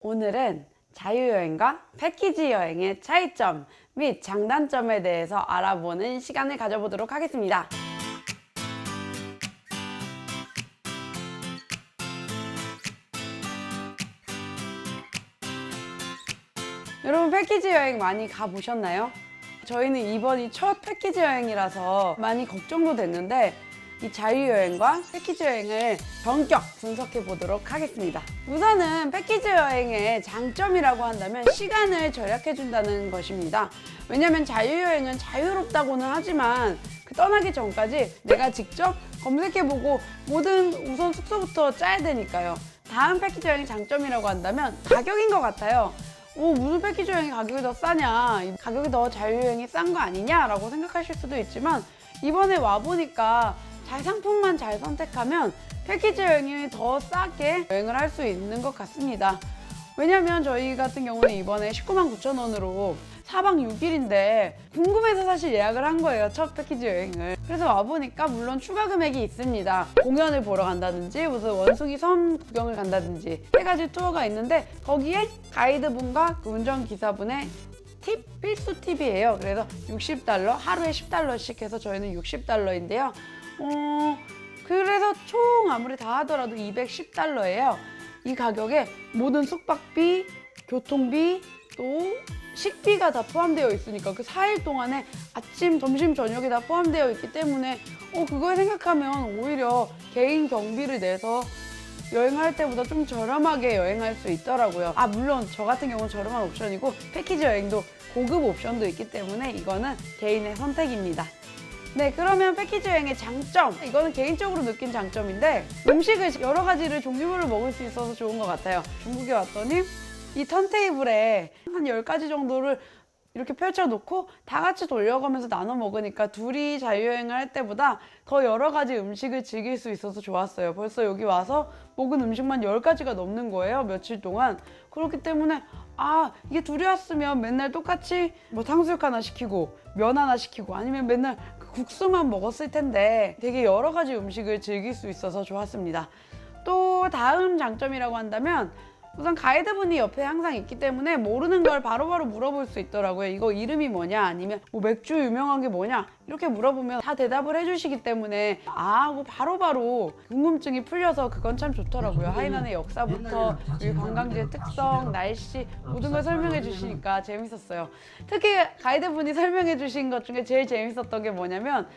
오늘은 자유여행과 패키지 여행의 차이점 및 장단점에 대해서 알아보는 시간을 가져보도록 하겠습니다. 여러분, 패키지 여행 많이 가보셨나요? 저희는 이번이 첫 패키지 여행이라서 많이 걱정도 됐는데 이 자유여행과 패키지 여행을 전격 분석해 보도록 하겠습니다. 우선은 패키지 여행의 장점이라고 한다면 시간을 절약해 준다는 것입니다. 왜냐면 자유여행은 자유롭다고는 하지만 그 떠나기 전까지 내가 직접 검색해보고 모든 우선 숙소부터 짜야 되니까요. 다음 패키지 여행 장점이라고 한다면 가격인 것 같아요. 무슨 패키지 여행이 가격이 더 싸냐, 가격이 더 자유여행이 싼 거 아니냐 라고 생각하실 수도 있지만 이번에 와보니까 상품만 잘 선택하면 패키지 여행이 더 싸게 여행을 할 수 있는 것 같습니다. 왜냐면 저희 같은 경우는 이번에 199,000원으로 4박 6일인데 궁금해서 사실 예약을 한 거예요, 첫 패키지 여행을. 그래서 와보니까 물론 추가 금액이 있습니다. 공연을 보러 간다든지 무슨 원숭이 섬 구경을 간다든지 3가지 투어가 있는데 거기에 가이드분과 그 운전기사분의 팁, 필수 팁이에요. 그래서 $60, 하루에 $10씩 해서 저희는 $60인데요. 그래서 총 아무리 다 하더라도 $210예요. 이 가격에 모든 숙박비, 교통비, 또 식비가 다 포함되어 있으니까 그 4일 동안에 아침, 점심, 저녁이 다 포함되어 있기 때문에 그걸 생각하면 오히려 개인 경비를 내서 여행할 때보다 좀 저렴하게 여행할 수 있더라고요. 물론 저 같은 경우는 저렴한 옵션이고 패키지 여행도 고급 옵션도 있기 때문에 이거는 개인의 선택입니다. 네, 그러면 패키지 여행의 장점, 이거는 개인적으로 느낀 장점인데 음식을 여러 가지를 종류별로 먹을 수 있어서 좋은 것 같아요. 중국에 왔더니 이 턴테이블에 한 10가지 정도를 이렇게 펼쳐놓고 다 같이 돌려가면서 나눠 먹으니까 둘이 자유여행을 할 때보다 더 여러 가지 음식을 즐길 수 있어서 좋았어요. 벌써 여기 와서 먹은 음식만 10가지가 넘는 거예요, 며칠 동안. 그렇기 때문에 이게 둘이 왔으면 맨날 똑같이 뭐 탕수육 하나 시키고 면 하나 시키고 아니면 맨날 국수만 먹었을 텐데 되게 여러 가지 음식을 즐길 수 있어서 좋았습니다. 또 다음 장점이라고 한다면 우선 가이드분이 옆에 항상 있기 때문에 모르는 걸 바로바로 물어볼 수 있더라고요. 이거 이름이 뭐냐, 아니면 뭐 맥주 유명한 게 뭐냐, 이렇게 물어보면 다 대답을 해주시기 때문에 하고 바로바로 궁금증이 풀려서 그건 참 좋더라고요. 하이난의 역사부터 이 관광지의 특성, 날씨 모든 걸 설명해 주시니까 재밌었어요. 특히 가이드분이 설명해 주신 것 중에 제일 재밌었던 게 뭐냐면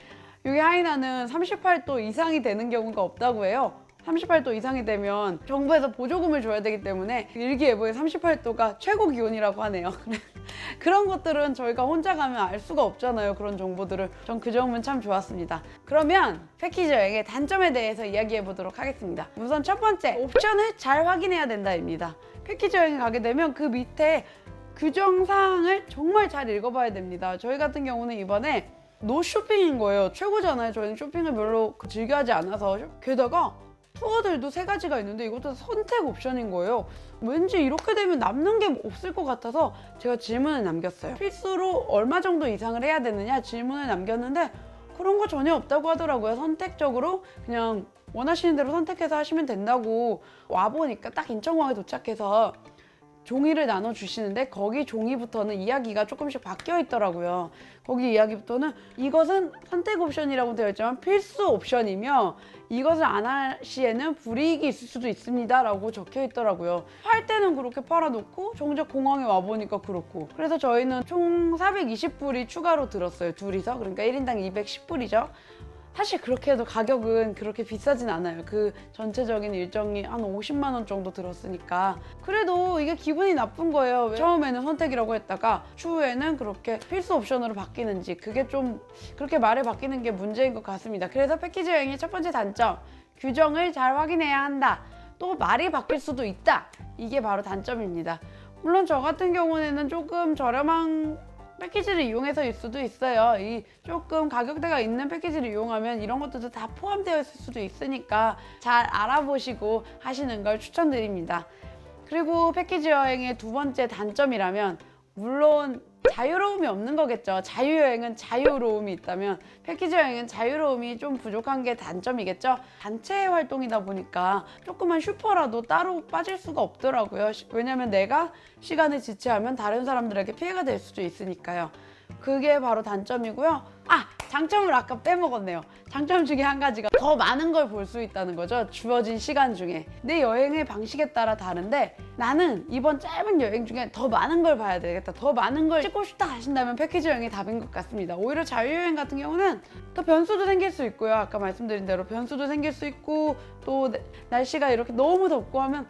여기 하이난은 38도 이상이 되는 경우가 없다고 해요. 38도 이상이 되면 정부에서 보조금을 줘야 되기 때문에 일기예보에 38도가 최고 기온이라고 하네요. 그런 것들은 저희가 혼자 가면 알 수가 없잖아요, 그런 정보들을. 전 그 점은 참 좋았습니다. 그러면 패키지 여행의 단점에 대해서 이야기해 보도록 하겠습니다. 우선 첫 번째, 옵션을 잘 확인해야 된다입니다. 패키지 여행을 가게 되면 그 밑에 규정사항을 정말 잘 읽어봐야 됩니다. 저희 같은 경우는 이번에 노 쇼핑인 거예요. 최고잖아요. 저희는 쇼핑을 별로 즐겨하지 않아서. 게다가 투어들도 3가지가 있는데 이것도 선택 옵션인 거예요. 왠지 이렇게 되면 남는 게 없을 것 같아서 제가 질문을 남겼어요. 필수로 얼마 정도 이상을 해야 되느냐 질문을 남겼는데 그런 거 전혀 없다고 하더라고요. 선택적으로 그냥 원하시는 대로 선택해서 하시면 된다고. 와보니까 딱 인천공항에 도착해서 종이를 나눠주시는데 거기 종이부터는 이야기가 조금씩 바뀌어 있더라고요. 거기 이야기부터는 이것은 선택 옵션이라고 되어 있지만 필수 옵션이며 이것을 안 할 시에는 불이익이 있을 수도 있습니다 라고 적혀 있더라고요. 팔 때는 그렇게 팔아놓고 정작 공항에 와보니까 그렇고. 그래서 저희는 총 420불이 추가로 들었어요, 둘이서. 그러니까 1인당 210불이죠. 사실 그렇게 해도 가격은 그렇게 비싸진 않아요. 그 전체적인 일정이 한 50만 원 정도 들었으니까. 그래도 이게 기분이 나쁜 거예요. 처음에는 선택이라고 했다가 추후에는 그렇게 필수 옵션으로 바뀌는지, 그게 좀 그렇게 말이 바뀌는 게 문제인 것 같습니다. 그래서 패키지 여행의 첫 번째 단점, 규정을 잘 확인해야 한다. 또 말이 바뀔 수도 있다. 이게 바로 단점입니다. 물론 저 같은 경우에는 조금 저렴한 패키지를 이용해서일 수도 있어요. 이 조금 가격대가 있는 패키지를 이용하면 이런 것들도 다 포함되어 있을 수도 있으니까 잘 알아보시고 하시는 걸 추천드립니다. 그리고 패키지 여행의 두 번째 단점이라면 물론 자유로움이 없는 거겠죠. 자유여행은 자유로움이 있다면 패키지 여행은 자유로움이 좀 부족한 게 단점이겠죠. 단체 활동이다 보니까 조그만 슈퍼라도 따로 빠질 수가 없더라고요. 왜냐면 내가 시간을 지체하면 다른 사람들에게 피해가 될 수도 있으니까요. 그게 바로 단점이고요. 장점을 아까 빼먹었네요. 장점 중에 한 가지가 더 많은 걸 볼 수 있다는 거죠. 주어진 시간 중에. 내 여행의 방식에 따라 다른데 나는 이번 짧은 여행 중에 더 많은 걸 봐야 되겠다. 더 많은 걸 찍고 싶다 하신다면 패키지 여행이 답인 것 같습니다. 오히려 자유여행 같은 경우는 더 변수도 생길 수 있고요. 아까 말씀드린 대로 변수도 생길 수 있고 또 날씨가 이렇게 너무 덥고 하면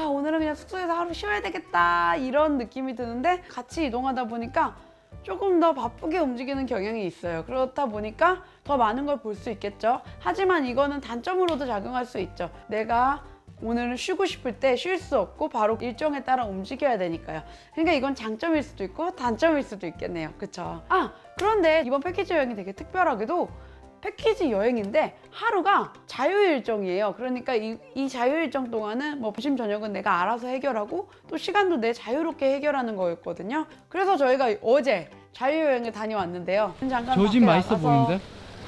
오늘은 그냥 숙소에서 하루 쉬어야 되겠다 이런 느낌이 드는데 같이 이동하다 보니까 조금 더 바쁘게 움직이는 경향이 있어요. 그렇다 보니까 더 많은 걸 볼 수 있겠죠. 하지만 이거는 단점으로도 작용할 수 있죠. 내가 오늘은 쉬고 싶을 때 쉴 수 없고 바로 일정에 따라 움직여야 되니까요. 그러니까 이건 장점일 수도 있고 단점일 수도 있겠네요. 그쵸? 그런데 이번 패키지 여행이 되게 특별하게도 패키지 여행인데 하루가 자유일정이에요. 그러니까 이 자유일정 동안은 뭐 점심 저녁은 내가 알아서 해결하고 또 시간도 내 자유롭게 해결하는 거였거든요. 그래서 저희가 어제 자유여행을 다녀왔는데요. 잠깐 저 집 맛있어 보이는데?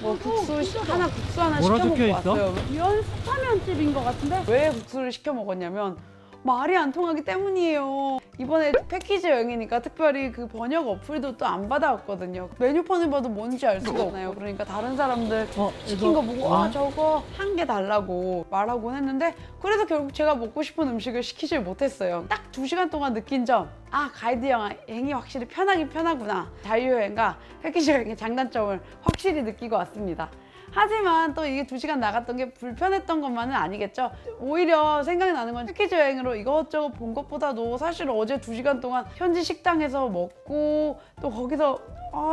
뭐 국수 하나 뭐라 시켜 적혀 먹고 있어? 왔어요. 연수타면집인 것 같은데 왜 국수를 시켜 먹었냐면 말이 안 통하기 때문이에요. 이번에 패키지 여행이니까 특별히 그 번역 어플도 또 안 받아왔거든요. 메뉴판을 봐도 뭔지 알 수가 없나요? 그러니까 다른 사람들 시킨 거 보고 저거 한 개 달라고 말하곤 했는데 그래서 결국 제가 먹고 싶은 음식을 시키질 못했어요. 딱 2시간 동안 느낀 점 가이드 여행이 확실히 편하긴 편하구나. 자유여행과 패키지 여행의 장단점을 확실히 느끼고 왔습니다. 하지만 또 이게 2시간 나갔던 게 불편했던 것만은 아니겠죠. 오히려 생각이 나는 건 패키지 여행으로 이것저것 본 것보다도 사실 어제 2시간 동안 현지 식당에서 먹고 또 거기서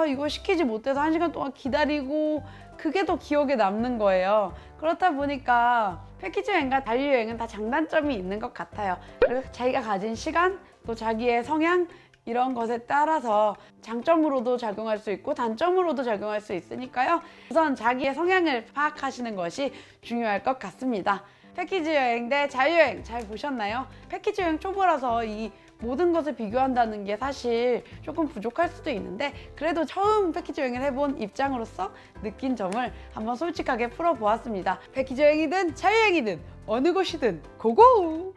이거 시키지 못해서 1시간 동안 기다리고 그게 더 기억에 남는 거예요. 그렇다 보니까 패키지 여행과 자유여행은 다 장단점이 있는 것 같아요. 그리고 자기가 가진 시간, 또 자기의 성향 이런 것에 따라서 장점으로도 작용할 수 있고 단점으로도 작용할 수 있으니까요. 우선 자기의 성향을 파악하시는 것이 중요할 것 같습니다. 패키지 여행 대 자유여행 잘 보셨나요? 패키지 여행 초보라서 이 모든 것을 비교한다는 게 사실 조금 부족할 수도 있는데 그래도 처음 패키지 여행을 해본 입장으로서 느낀 점을 한번 솔직하게 풀어보았습니다. 패키지 여행이든 자유여행이든 어느 곳이든 고고!